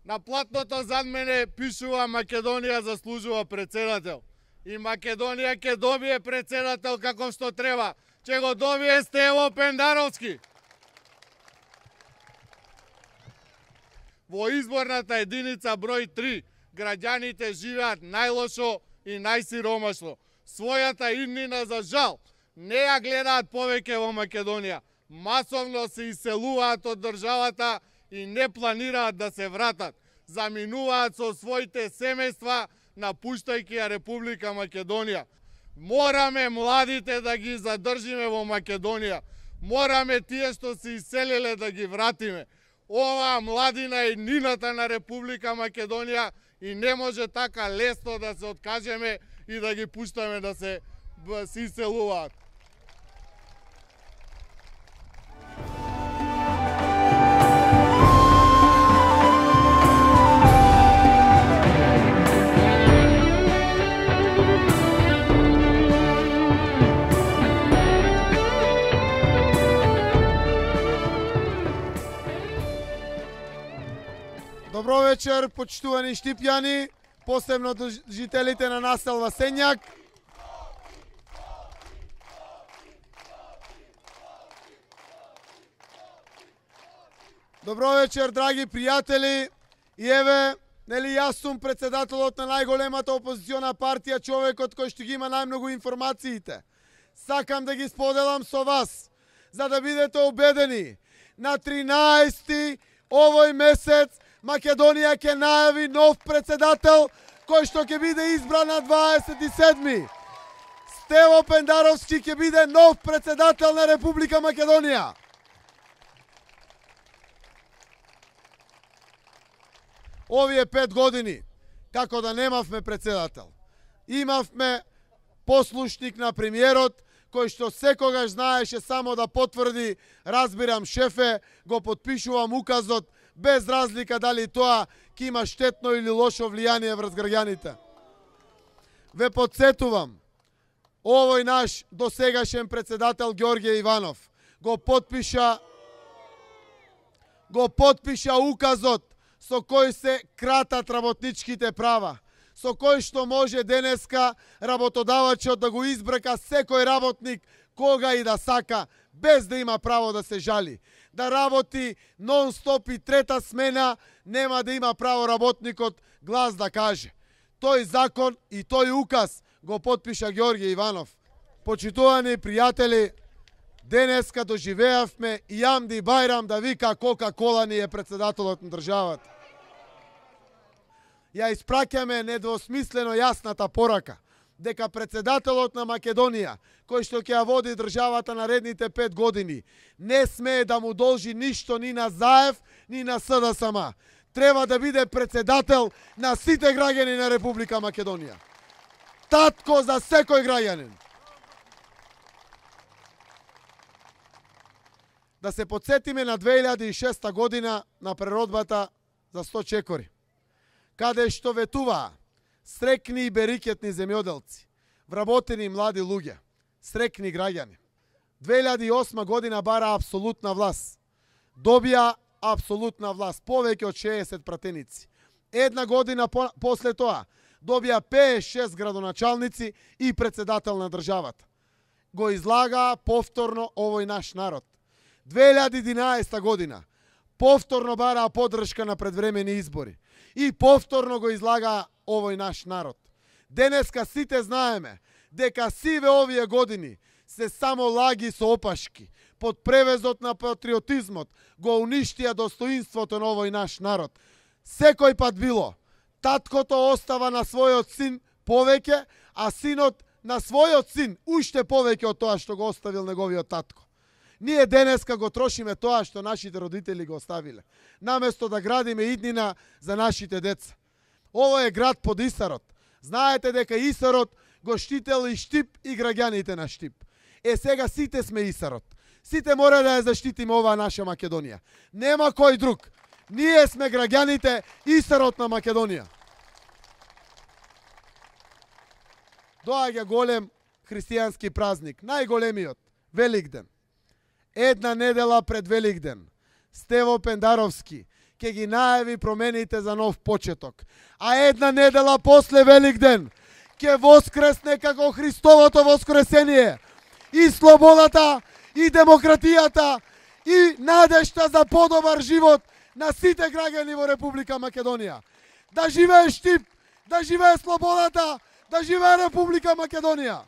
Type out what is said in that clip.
На платното зад мене пишува Македонија заслужува председател. И Македонија ќе добие председател како што треба. Ќе го добие Стево Пендаровски. Во изборната единица број 3 граѓаните живеат најлошо и најсиромашно. Својата иднина за жал не ја гледаат повеќе во Македонија. Масовно се иселуваат од државата и не планираат да се вратат. Заминуваат со своите семејства, напуштајќи ја Република Македонија. Мораме младите да ги задржиме во Македонија. Мораме тие што се иселиле да ги вратиме. Ова младина е иднината на Република Македонија и не може така лесно да се откажеме и да ги пуштаме да се иселуваат. Добро вечер, почитувани штипјани, посебно жителите на населба Сенјак. Добро вечер, драги пријатели. И еве, нели јас сум председателот на најголемата опозициона партија, човекот кој што ги има најмногу информациите. Сакам да ги споделам со вас, за да бидете убедени. На 13 овој месец Македонија ќе најави нов председател кој што ќе биде избран на 27. Стево Пендаровски ќе биде нов председател на Република Македонија. Овие 5 години, како да немавме председател, имавме послушник на премиерот, кој што секогаш знаеше само да потврди, разбирам шефе, го подпишувам указот, без разлика дали тоа ќе има штетно или лошо влијание врз граѓаните. Ве подсетувам, овој наш досегашен председател Ѓорѓе Иванов го потпиша указот со кој се кратат работничките права, со кој што може денеска работодавачот да го избрка секој работник кога и да сака, без да има право да се жали. Да работи нон-стоп и трета смена, нема да има право работникот глас да каже. Тој закон и тој указ го потпиша Ѓорѓе Иванов. Почитувани пријатели, денеска доживеавме и Јамди Бајрам да вика Кока-кола ни е председателот на државата. Ја испраќаме недвосмислено јасната порака дека председателот на Македонија, кој што ќе ја води државата наредните 5 години, не смее да му должи ништо ни на ЗАЕВ, ни на СДСМ. Треба да биде председател на сите граѓани на Република Македонија. Татко за секој граѓанин. Да се подсетиме на 2006 година на преродбата за 100 чекори, каде што ветуваа срекни и берикетни земјоделци, вработени млади луѓе, срекни граѓани. 2008 година бара апсолутна власт. Добија апсолутна власт, повеќе од 60 пратеници. Една година после тоа добија 5-6 градоначалници и председател на државата. Го излагаа повторно овој наш народ. 2011 година повторно бараа поддршка на предвремени избори и повторно го излагаа овој наш народ. Денеска сите знаеме дека сиве овие години се само лаги со опашки. Под превезот на патриотизмот го уништија достоинството на овој наш народ. Секој пат било, таткото остава на својот син повеќе, а синот на својот син уште повеќе од тоа што го оставил неговиот татко. Ние денеска го трошиме тоа што нашите родители го оставиле, наместо да градиме иднина за нашите деца. Ово е град под Исарот. Знаете дека Исарот го штител и Штип и граѓаните на Штип. Сега сите сме Исарот. Сите мора да ја заштитиме оваа наша Македонија. Нема кој друг. Ние сме граѓаните Исарот на Македонија. Доаѓа голем христијански празник, најголемиот, Великден. Една недела пред Великден, Стево Пендаровски ќе ги најави промените за нов почеток. А една недела после Великден ќе воскресне како Христовото воскресение и слободата, и демократијата, и надежта за подобар живот на сите граѓани во Република Македонија. Да живее Штип, да живее слободата, да живее Република Македонија!